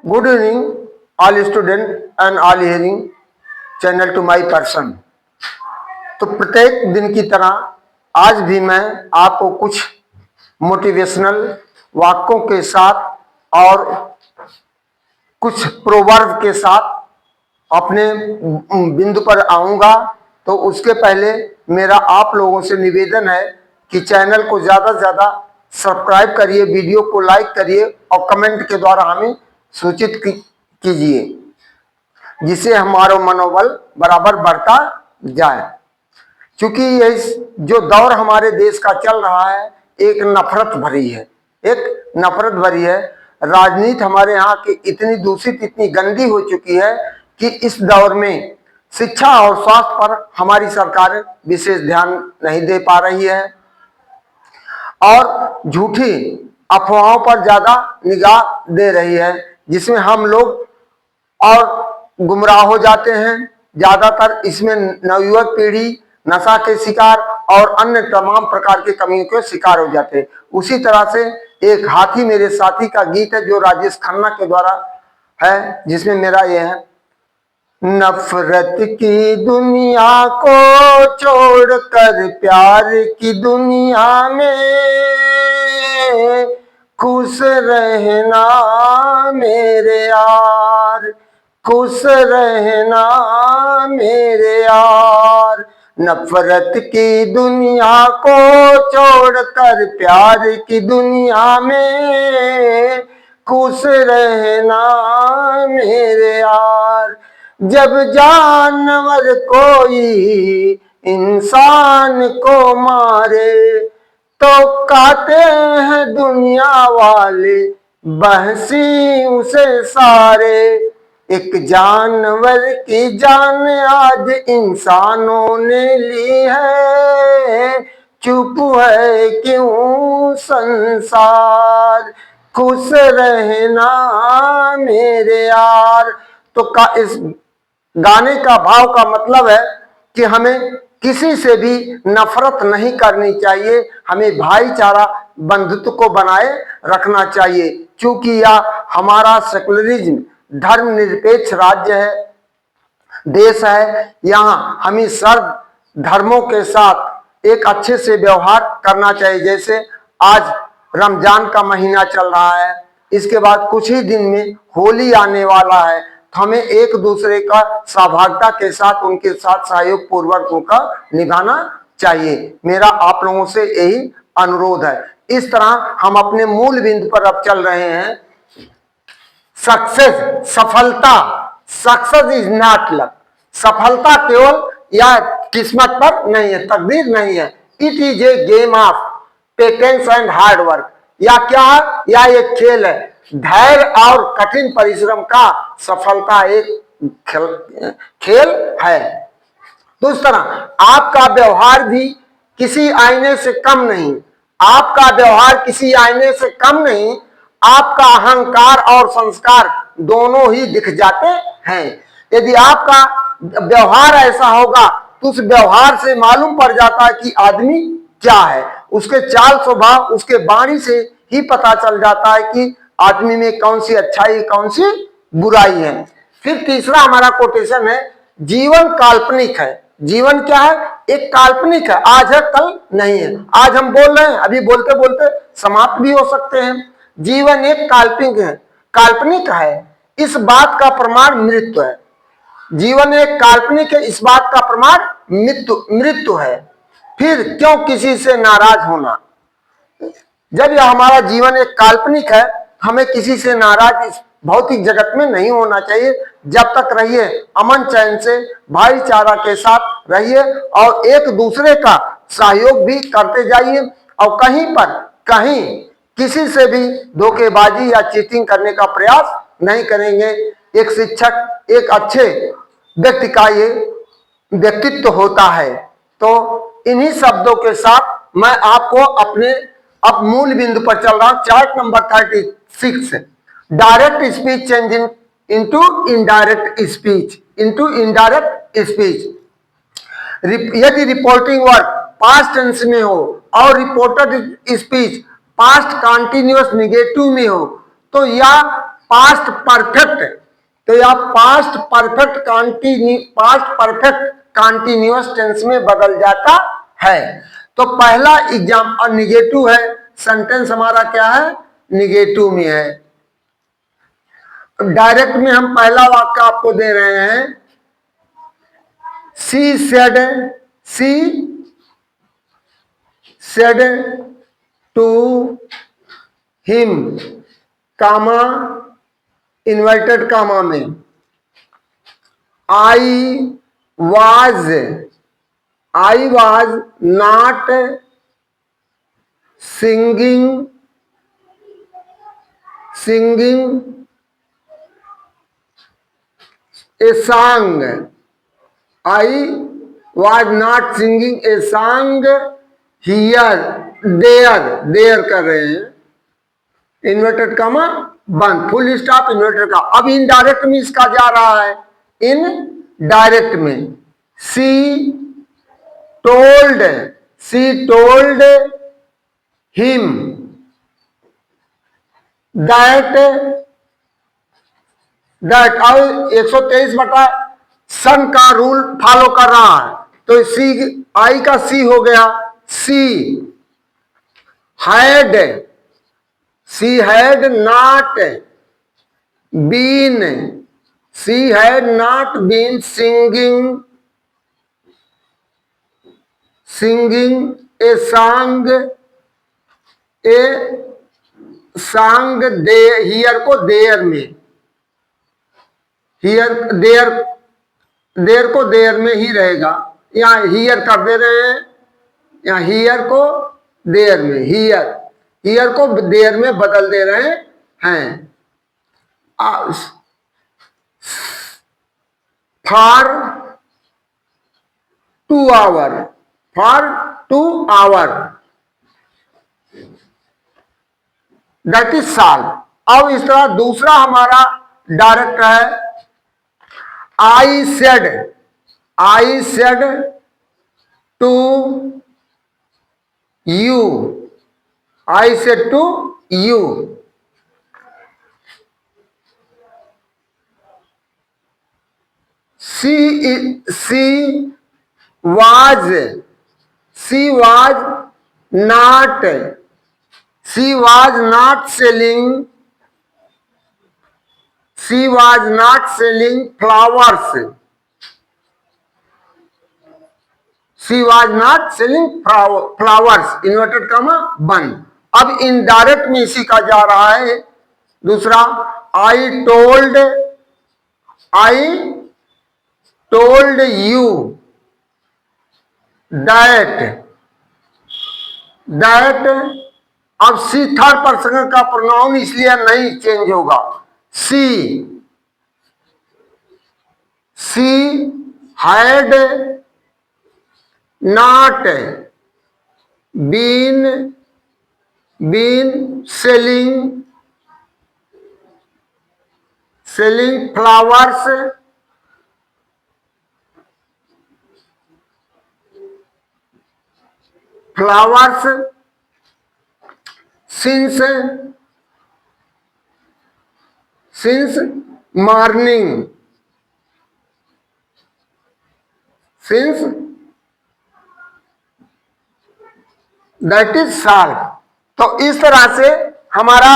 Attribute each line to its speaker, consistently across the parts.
Speaker 1: Good evening, all student and all hearing channel to my person। तो प्रत्येक दिन की तरह आज भी मैं आपको कुछ मोटिवेशनल वाक्यों के साथ और कुछ प्रोवर्ब के साथ अपने बिंदु पर आऊंगा। तो उसके पहले मेरा आप लोगों से निवेदन है कि चैनल को ज़्यादा से ज़्यादा सब्सक्राइब करिए, वीडियो को लाइक करिए और कमेंट के द्वारा हमें सूचित कीजिए, जिससे हमारा मनोबल बराबर बढ़ता जाए। क्योंकि ये जो दौर हमारे देश का चल रहा है एक नफरत भरी है, एक नफरत भरी है। राजनीति हमारे यहाँ की इतनी दूषित, इतनी गंदी हो चुकी है कि इस दौर में शिक्षा और स्वास्थ्य पर हमारी सरकार विशेष ध्यान नहीं दे पा रही है और झूठी अफवाहों पर ज्यादा निगाह दे रही है, जिसमें हम लोग और गुमराह हो जाते हैं। ज्यादातर इसमें नवयुवक पीढ़ी नशा के शिकार और अन्य तमाम प्रकार की कमियों के शिकार हो जाते हैं। उसी तरह से एक हाथी मेरे साथी का गीत है जो राजेश खन्ना के द्वारा है, जिसमें मेरा यह है, नफरत की दुनिया को छोड़कर प्यार की दुनिया में खुश रहना मेरे यार, खुश रहना मेरे यार। नफरत की दुनिया को छोड़कर प्यार की दुनिया में खुश रहना मेरे यार। जब जानवर कोई इंसान को मारे तो काटे हैं दुनिया वाले बहसी उसे सारे। एक जानवर की जान आज इंसानों ने ली है, चुप है क्यों संसार, खुश रहना मेरे यार। तो इस गाने का भाव का मतलब है कि हमें किसी से भी नफरत नहीं करनी चाहिए, हमें भाईचारा बंधुत्व को बनाए रखना चाहिए। क्योंकि यह हमारा सेकुलरिज्म धर्मनिरपेक्ष राज्य है, देश है। यहाँ हमें सर्व धर्मों के साथ एक अच्छे से व्यवहार करना चाहिए। जैसे आज रमजान का महीना चल रहा है, इसके बाद कुछ ही दिन में होली आने वाला है, तो हमें एक दूसरे का सहभागिता के साथ उनके साथ सहयोग पूर्वक उनका निभाना चाहिए। मेरा आप लोगों से यही अनुरोध है। इस तरह हम अपने मूल बिंदु पर अब चल रहे हैं। सक्सेस, सफलता, सक्सेस इज नॉट लक, सफलता केवल या किस्मत पर नहीं है, तकदीर नहीं है। It is a game of patience and hard work. या क्या है? या एक खेल है, धैर्य और कठिन परिश्रम का सफलता एक खेल है। तो इस तरह आपका व्यवहार भी किसी आईने से कम नहीं, आपका व्यवहार किसी आईने से कम नहीं। आपका अहंकार और संस्कार दोनों ही दिख जाते हैं। यदि आपका व्यवहार ऐसा होगा तो उस व्यवहार से मालूम पड़ जाता है कि आदमी क्या है, उसके चाल स्वभाव, उसके वाणी से ही पता चल जाता है कि आदमी में कौन सी अच्छाई कौन सी बुराई है। फिर तीसरा हमारा कोटेशन है, जीवन काल्पनिक है। जीवन क्या है? एक काल्पनिक है, आज है कल नहीं है। आज हम बोल रहे हैं, अभी बोलते बोलते समाप्त भी हो सकते हैं। जीवन एक काल्पनिक है, काल्पनिक है, इस बात का प्रमाण मृत्यु है। जीवन एक काल्पनिक है, इस बात का प्रमाण मृत्यु है। फिर क्यों किसी से नाराज होना? जब यह हमारा जीवन एक काल्पनिक है, हमें किसी से नाराज इस भौतिक जगत में नहीं होना चाहिए। जब तक रहिए अमन चैन से, भाईचारा के साथ रहिए और एक दूसरे का सहयोग भी करते जाइए और कहीं पर कहीं किसी से भी धोखेबाजी या चीटिंग करने का प्रयास नहीं करेंगे। एक शिक्षक, एक अच्छे व्यक्ति का ये व्यक्तित्व होता है। तो इन्हीं शब्दों के साथ मैं आपको अपने अब मूल बिंदु पर चल रहा हूं। Chart number 36, direct speech changing into indirect speech, into indirect speech. यदि रिपोर्टिंग वर्ड पास्ट टेंस में हो और reported speech past continuous negative में हो तो यह पास्ट परफेक्ट, तो यह पास्ट परफेक्ट कॉन्टिन्यूअस टेंस में बदल जाता है। तो पहला एग्जाम और निगेटिव है, सेंटेंस हमारा क्या है, निगेटिव में है। डायरेक्ट में हम पहला वाक्य आपको दे रहे हैं, she said to him, comma inverted comma में, I was not singing a song, I was not singing a song here, there कर रहे हैं, इन्वर्टेड कामा बंद, फुल स्टॉप इन्वर्टेड का। अब इनडायरेक्ट में इसका जा रहा है, इन डायरेक्ट में, सी टोल्ड हिम दैट अब 123 बटा सन का रूल फॉलो कर रहा है, तो सी, आई का सी हो गया, she had not been singing a song there, here को देयर में, देयर को देयर में ही रहेगा, यहाँ हियर कर दे रहे हैं, यहाँ हियर को देयर में, हियर को देयर में बदल दे रहे हैं। For 2 hour that is solve. अब इस तरह दूसरा हमारा डायरेक्ट है, I said to you, I said to you, she was not selling flowers. She was not selling flowers, inverted comma बंद। अब इनडायरेक्ट में इसी का जा रहा है दूसरा, आई टोल्ड यू दैट, अब सी थर्ड पर्सन का प्रोनाउन इसलिए नहीं चेंज होगा, she had not been selling flowers since morning, that is solve. तो इस तरह से हमारा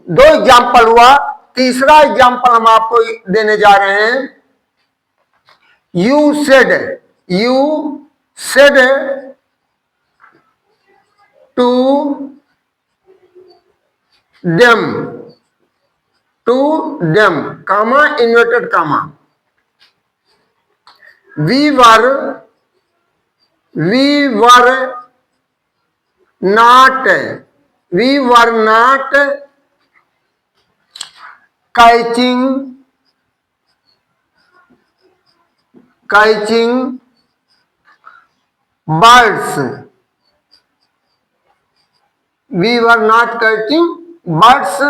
Speaker 1: 2 एग्जाम्पल हुआ। तीसरा एग्जाम्पल हम आपको देने जा रहे हैं, you said to them comma inverted comma, we were not catching birds. We were not catching birds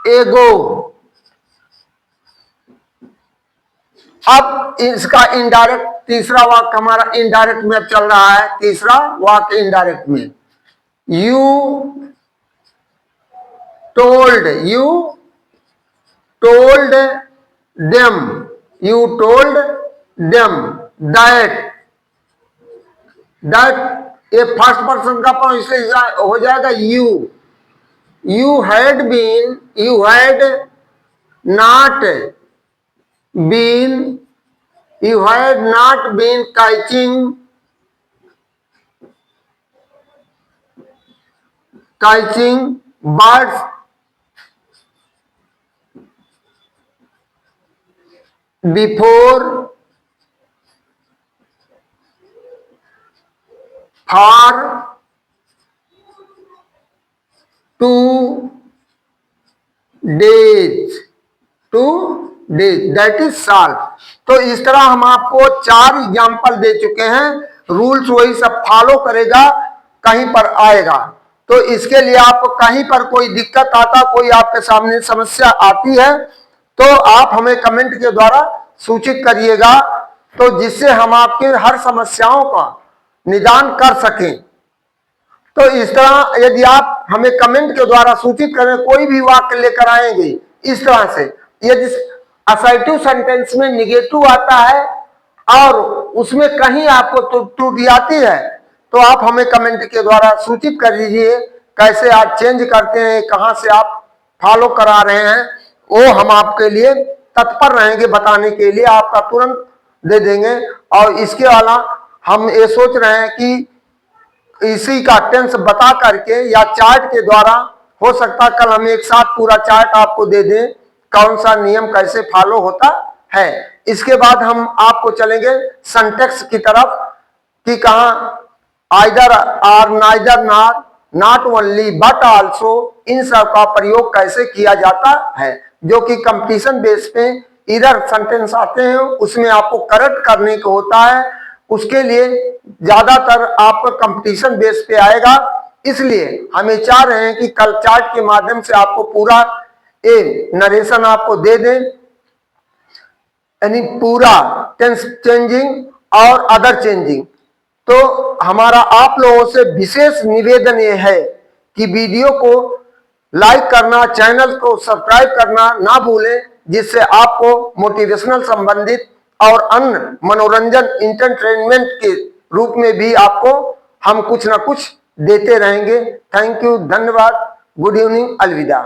Speaker 1: ago. अब इसका इनडायरेक्ट तीसरा वाक्य हमारा इनडायरेक्ट में चल रहा है। तीसरा वाक्य इनडायरेक्ट में, told, you told them, you told them that ये फर्स्ट पर्सन का फॉर्म इसलिए हो जाएगा you had not been catching birds before for 2 days, that is solve. तो इस तरह हम आपको 4 एग्जाम्पल दे चुके हैं। रूल्स वही सब फॉलो करेगा, कहीं पर आएगा। तो इसके लिए आपको कहीं पर कोई दिक्कत आता, कोई आपके सामने समस्या आती है तो आप हमें कमेंट के द्वारा सूचित करिएगा, तो जिससे हम आपके हर समस्याओं का निदान कर सकें। तो इस तरह यदि आप हमें कमेंट के द्वारा सूचित करें, कोई भी वाक्य लेकर आएंगे इस तरह से, यदि असर्टिव सेंटेंस में निगेटिव आता है और उसमें कहीं आपको त्रुटि आती है तो आप हमें कमेंट के द्वारा सूचित कर दीजिए, कैसे आप चेंज करते हैं, कहां से आप फॉलो करा रहे हैं, वो हम आपके लिए तत्पर रहेंगे बताने के लिए, आपका तुरंत दे देंगे। और इसके अलावा हम ये सोच रहे हैं कि इसी का टेंस बता करके या चार्ट के द्वारा, हो सकता कल हम एक साथ पूरा चार्ट आपको दे दें, कौन सा नियम कैसे फॉलो होता है। इसके बाद हम आपको चलेंगे सिंटैक्स की तरफ कि कहा either or, neither nor, not only but also, इन सब का प्रयोग कैसे किया जाता है, जो कि कंपटीशन बेस पे इधर सेंटेंस आते हैं उसमें आपको करेक्ट करने को होता है। उसके लिए ज्यादातर आपका कंपटीशन बेस पे आएगा, इसलिए हम चाह रहे हैं कि कल चार्ट के माध्यम से आपको पूरा नरेशन आपको दे दें, यानी पूरा टेंस चेंजिंग और अदर चेंजिंग। तो हमारा आप लोगों से विशेष निवेदन यह है कि वीडियो को लाइक करना, चैनल को सब्सक्राइब करना ना भूलें, जिससे आपको मोटिवेशनल संबंधित और अन्य मनोरंजन इंटरटेनमेंट के रूप में भी आपको हम कुछ ना कुछ देते रहेंगे। थैंक यू, धन्यवाद, गुड इवनिंग, अलविदा।